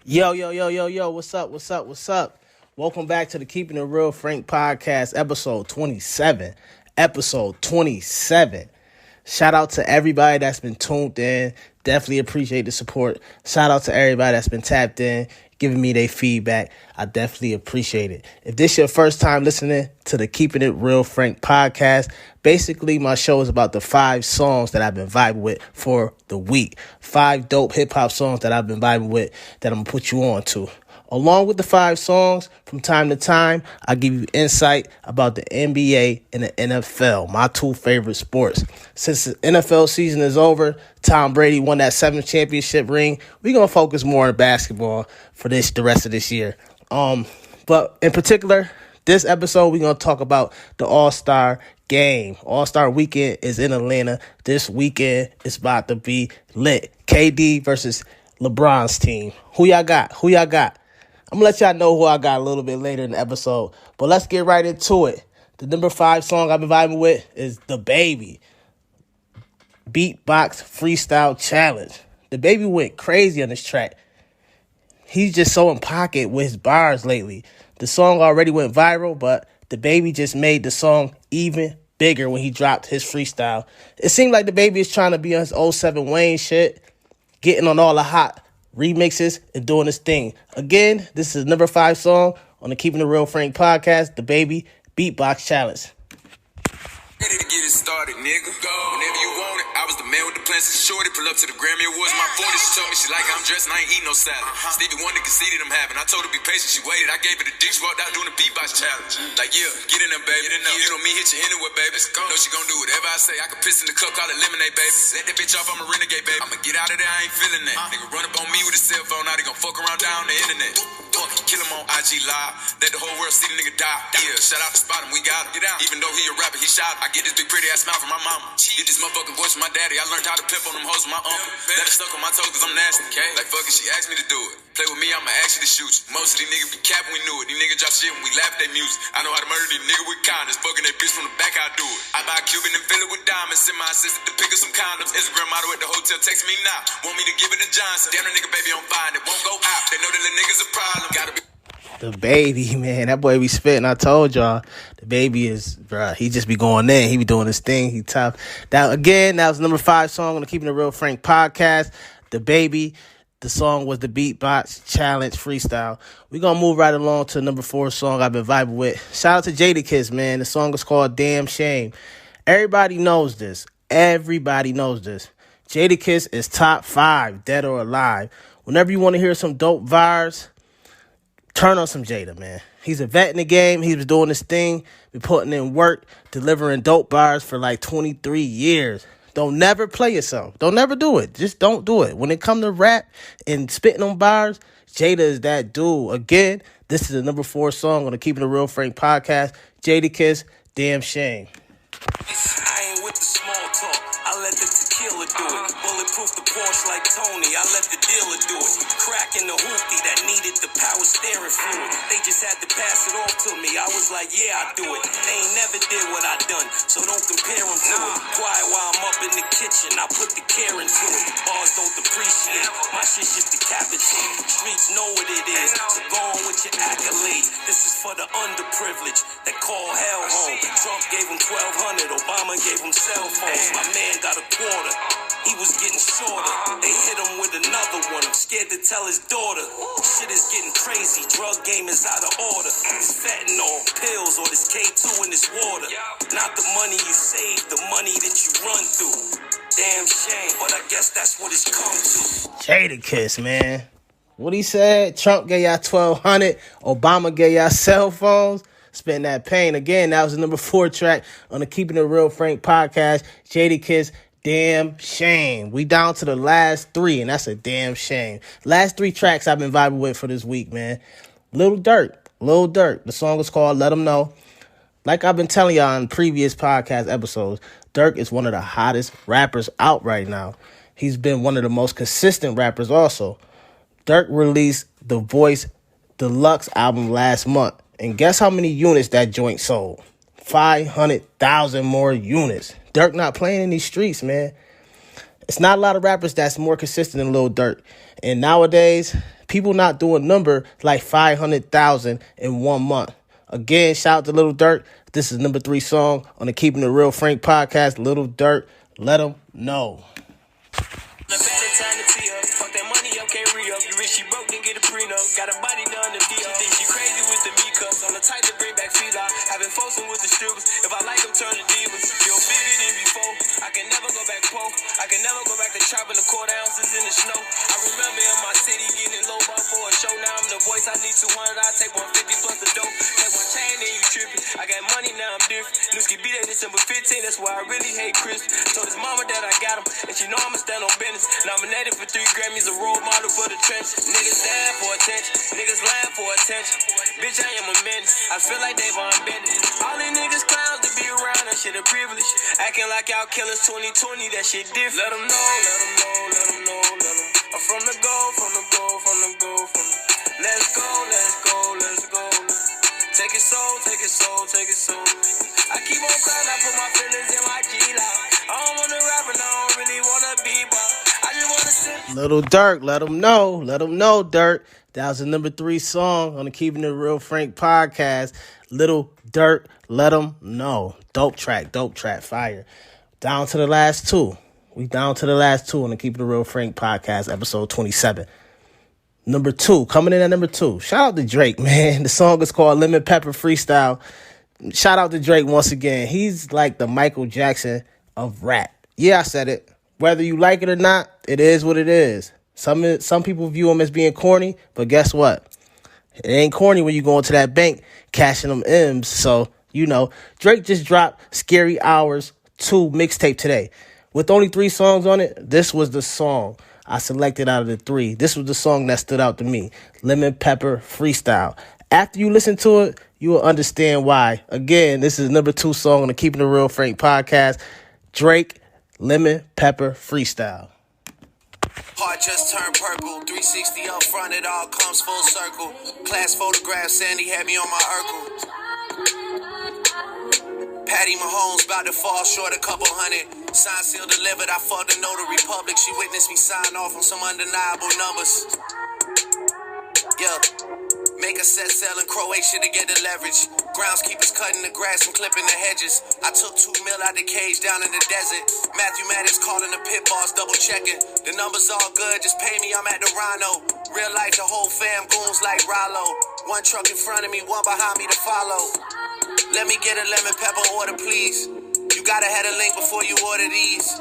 Yo, what's up? Welcome back to the Keeping It Real Frank podcast, episode 27. Episode 27. Shout out to everybody that's been tuned in. Definitely appreciate the support. Shout out to everybody that's been tapped in, giving me their feedback. I definitely appreciate it. If this is your first time listening to the Keeping It Real Frank podcast, basically my show is about the 5 songs that I've been vibing with for the week. 5 dope hip-hop songs that I've been vibing with that I'm going to put you on to. Along with the 5 songs, from time to time, I give you insight about the NBA and the NFL, my 2 favorite sports. Since the NFL season is over, Tom Brady won that 7th championship ring. We're going to focus more on basketball for the rest of this year. But in particular, this episode, we're going to talk about the All-Star game. All-Star weekend is in Atlanta. This weekend is about to be lit. KD versus LeBron's team. Who y'all got? I'm going to let y'all know who I got a little bit later in the episode. But let's get right into it. The number 5 song I've been vibing with is The Baby. Beatbox Freestyle Challenge. The Baby went crazy on this track. He's just so in pocket with his bars lately. The song already went viral, but The Baby just made the song even bigger when he dropped his freestyle. It seemed like The Baby is trying to be on his 07 Wayne shit, getting on all the hot remixes and doing his thing. Again, this is number 5 song on the Keeping It Real Frank podcast, The Baby Beatbox Challenge. Ready to get it started, nigga. Go. Whenever you want it, I was the man with the plans to shorty. Pull up to the Grammy Awards, my 40. She told me she like how I'm dressed and I ain't eating no salad. Stevie Wonder conceded I'm having. I told her be patient, she waited. I gave her the dick, she walked out doing the beatbox challenge. Like, yeah, get in there, baby. You know me, hit you anywhere, baby. Know she gon' do whatever I say. I can piss in the cup, call it lemonade, baby. Let that bitch off, I'm a renegade, baby. I'ma get out of there, I ain't feeling that. Nigga run up on me with a cell phone, now they gon' fuck around down the internet. Kill him on IG Live, let the whole world see the nigga die. Yeah, shout out to Spot him, we got him. Get out. Even though he a rapper, he shot. I get this big pretty ass smile from my mama. Get this motherfucking voice from my daddy. I learned how to pimp on them hoes with my uncle. Let it stuck on my toes cause I'm nasty. Okay. Like fuck it, she asked me to do it. Play with me, I'ma ask you to shoot you. Most of these niggas be capping, we knew it. These niggas drop shit when we laugh at their music. I know how to murder these niggas with kindness. Fucking that bitch from the back, I do it. I buy a Cuban and fill it with diamonds. Send my assistant to pick up some condoms. Instagram model at the hotel, text me now. Want me to give it to Johnson. Damn, the nigga baby on fire, it won't go out. They know that the niggas a problem. Gotta be. The Baby, man, that boy be spitting. I told y'all, The Baby is, bruh, he just be going in. He be doing his thing. He tough. That was number 5 song on the Keeping It Real Frank podcast, The Baby. The song was the Beatbox Challenge Freestyle. We're going to move right along to number 4 song I've been vibing with. Shout out to Jadakiss, man. The song is called Damn Shame. Everybody knows this. Jadakiss is top 5, dead or alive. Whenever you want to hear some dope vibes, turn on some Jada, man. He's a vet in the game. He was doing his thing, been putting in work, delivering dope bars for like 23 years. Don't never play yourself. Don't never do it. Just don't do it. When it comes to rap and spitting on bars, Jada is that dude. Again, this is the number 4 song on the Keeping It Real Frank podcast, Jadakiss, Damn Shame. I ain't with the small talk. I let the tequila do it. Bulletproof the Porsche like Tony. I let the dealer do it. Cracking the hoopty that needed the power steering fluid. They just had to pass it off to me. I was like, yeah, I do it. They ain't never did what I done, so don't compare them to it. Quiet while I'm up in the kitchen. I put the care into it. Bars don't depreciate. My shit just decapitate. Streets know what it is. So go on with your accolades. This is for the underprivileged that call hell home. Trump gave him 1,200. Obama gave him cell phones. My man got a quarter. He was getting shorter. They hit him with another one. I'm scared to tell his daughter. Shit is getting crazy. Drug game is out of order. It's fentanyl, pills, or this K2 in this water. Not the money you save, the money that you run through. Damn shame, but I guess that's what it's come to. Jadakiss, man. What he said, Trump gave y'all 1,200. Obama gave y'all cell phones. Spitting that pain. Again, that was the number 4 track on the Keeping It Real Frank podcast, Jadakiss, Damn Shame. We down to the last 3, and that's a damn shame. Last 3 tracks I've been vibing with for this week, man. Lil Durk. The song is called Let 'Em Know. Like I've been telling y'all in previous podcast episodes, Durk is one of the hottest rappers out right now. He's been one of the most consistent rappers also. Durk released the Voice Deluxe album last month. And guess how many units that joint sold? 500,000 more units. Durk not playing in these streets, man. It's not a lot of rappers that's more consistent than Lil Durk. And nowadays, People not doing number like 500,000 in 1 month. Again, shout out to Lil Durk. This is number 3 song on the Keeping It Real Frank podcast. Lil Durk, let them know. The better time to tee up. Fuck that money, okay, re-up. You wish she broke, then get a prenup. Got a body done to be up. Think she crazy with the B-cups. I'm the type to bring back Fila. Having foursome with the strippers. If I like them, turn to divas. Feel bigger than before. I can never go back poor. I can never go back to chopping the quarter ounces in the snow. I remember in my city getting low bar for a show. Now I'm the voice. I need 200. I take 150 plus the dope. Take one chain, then you tripping. I got money, now I'm different. Newski beat that December 15. That's why I really hate Chris. Told his mama that I got him. And she know I'ma stand on business. Nominated for 3 Grammys, a role model for the trench. Niggas stand for attention, niggas laugh for attention. Bitch, I am a menace. I feel like Davon Bennett. All these niggas clowns to be around, that shit a privilege. Acting like y'all killers 2020, that shit different. Let them know, let them know, let them know, let them. I'm from the go, from the go, from the go, from the. Let's go, let's go, let's go. Take it so, take it so, take it so. I keep on crying, I put my feelings in my G-Lock. I don't wanna rap and I don't really wanna be bop. I just wanna sit. Little Durk, let them know, Durk. That was the number 3 song on the Keeping It Real Frank podcast. Little Durk, let them know. Dope track, fire. Down to the last 2. We down to the last 2 on the Keeping It Real Frank podcast, episode 27. Number 2, coming in at number 2. Shout out to Drake, man. The song is called Lemon Pepper Freestyle. Shout out to Drake once again. He's like the Michael Jackson of rap. Yeah, I said it. Whether you like it or not, it is what it is. Some people view him as being corny, but guess what? It ain't corny when you go into that bank cashing them M's. So, you know, Drake just dropped Scary Hours 2 mixtape today. With only 3 songs on it, this was the song I selected out of the 3. This was the song that stood out to me. Lemon Pepper Freestyle. After you listen to it, you will understand why. Again, this is number 2 song on the Keeping It Real Frank podcast. Drake, Lemon Pepper Freestyle. Heart just turned purple, 360 up front, it all comes full circle. Class photograph, Sandy had me on my Urkel. Patty Mahomes about to fall short a couple hundred. Signed, sealed, delivered, I fucked the notary public. She witnessed me sign off on some undeniable numbers. Yeah. Make a set sell in Croatia to get the leverage. Groundskeepers cutting the grass and clipping the hedges. I took 2 mil out the cage down in the desert. Matthew Maddox calling the pit boss, double checking. The numbers all good, just pay me, I'm at the Rhino. Real life, the whole fam goons like Rollo. 1 truck in front of me, 1 behind me to follow. Let me get a lemon pepper order, please. You gotta have a link before you order these.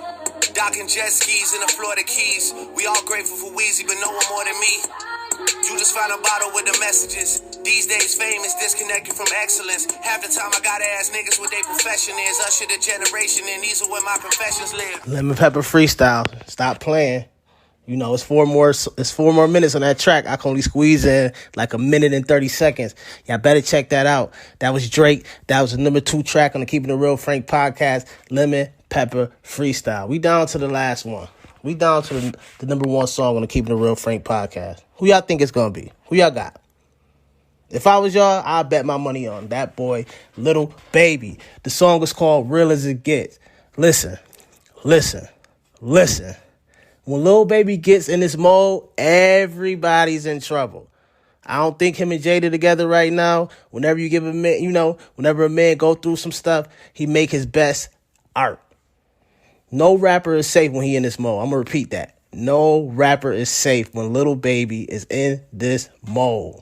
Docking jet skis in the Florida Keys. We all grateful for Weezy, but no one more than me. You just found a bottle with the messages. These days fame is disconnected from excellence. Half the time I gotta ask niggas what their profession is. Usher the generation and these are where my confessions live. Lemon Pepper Freestyle. Stop playing. You know, it's 4 more minutes on that track. I can only squeeze in like 1 minute and 30 seconds. Y'all better check that out. That was Drake. That was the number 2 track on the Keeping It Real Frank podcast. Lemon Pepper Freestyle. We down to the last one. We down to the number 1 song on the Keeping It Real Frank podcast. Who y'all think it's going to be? Who y'all got? If I was y'all, I'd bet my money on that boy, Lil Baby. The song is called Real As It Gets. Listen. When Lil Baby gets in this mode, everybody's in trouble. I don't think him and Jada together right now. Whenever you give a man, whenever a man go through some stuff, he make his best art. No rapper is safe when he in this mode. I'm going to repeat that. No rapper is safe when Lil Baby is in this mode.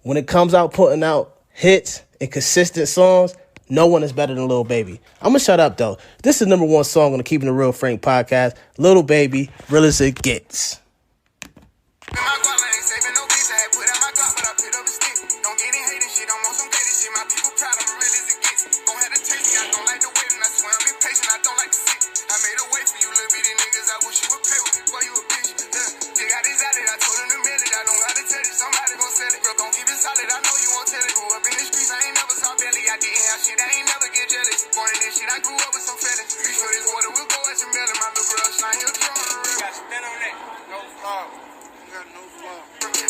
When it comes out putting out hits and consistent songs, no one is better than Lil Baby. I'm going to shut up, though. This is number 1 song on the Keeping It Real Frank podcast. Lil Baby, Real As It Gets.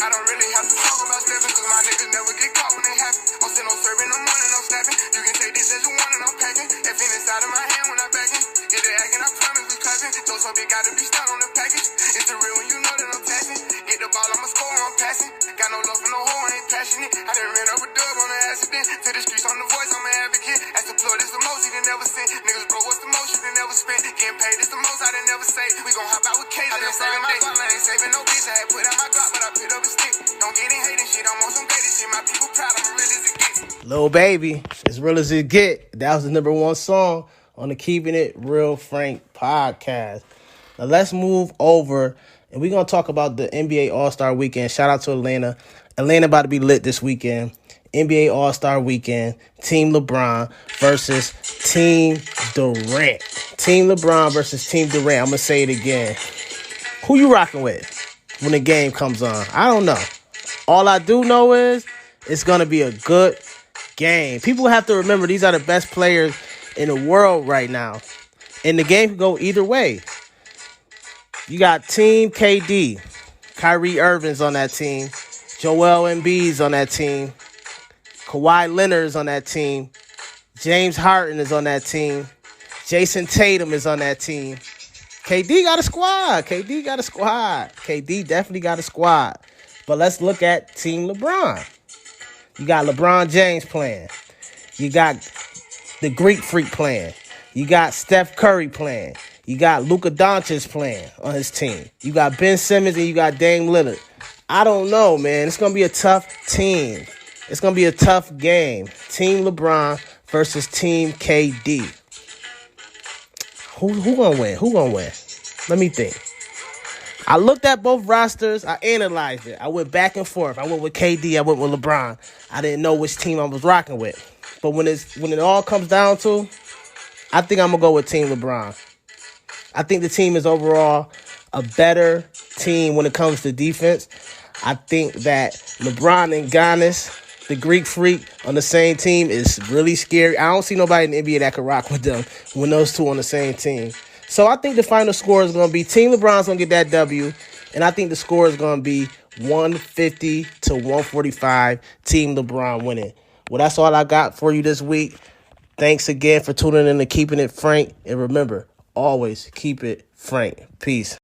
I don't really have to talk about stepping, cause my niggas never get caught when they happen. I'm still on serving, I'm running, I'm snapping. You can take this as you want and I'm packing. That fin inside of my hand when I'm backing. Get the acting, I promise we clapping. Those hope it gotta be stuck on the package. It's the real when you know that I'm taxing. Get the ball, I'ma score shit. I done ran up a dub on an accident. To the streets on the voice, I'm an advocate. As the plug, it's the most he done never sent. Niggas broke, what's the most you done never spent? Getting paid, it's the most I done never saved. We gon' hop out with K. I been saving my guap, I ain't saving no bitch. I had put out my guap, but I put up a stick. Don't get in hating shit, I'm on some gated shit. My people proud, I'm real as it gets. Lil Baby, as real as it get. That was the number one song on the Keeping It Real Frank podcast. Now let's move over, and we're going to talk about the NBA All-Star Weekend. Shout out to Atlanta. Atlanta about to be lit this weekend. NBA All-Star Weekend. Team LeBron versus Team Durant. Team LeBron versus Team Durant. I'm going to say it again. Who you rocking with when the game comes on? I don't know. All I do know is it's going to be a good game. People have to remember these are the best players in the world right now. And the game can go either way. You got Team KD. Kyrie Irving's on that team. Joel Embiid's on that team. Kawhi Leonard's on that team. James Harden is on that team. Jason Tatum is on that team. KD got a squad. KD definitely got a squad. But let's look at Team LeBron. You got LeBron James playing. You got the Greek Freak playing. You got Steph Curry playing. You got Luka Doncic playing on his team. You got Ben Simmons and you got Dame Lillard. I don't know, man. It's going to be a tough team. It's going to be a tough game. Team LeBron versus Team KD. Who going to win? Who going to win? Let me think. I looked at both rosters. I analyzed it. I went back and forth. I went with KD. I went with LeBron. I didn't know which team I was rocking with. But when it all comes down to, I think I'm going to go with Team LeBron. I think the team is overall a better team when it comes to defense. I think that LeBron and Giannis, the Greek Freak, on the same team is really scary. I don't see nobody in the NBA that can rock with them when those two on the same team. So I think the final score is going to be Team LeBron's going to get that W, and I think the score is going to be 150 to 145, Team LeBron winning. Well, that's all I got for you this week. Thanks again for tuning in to Keeping It Frank, and remember, always keep it frank. Peace.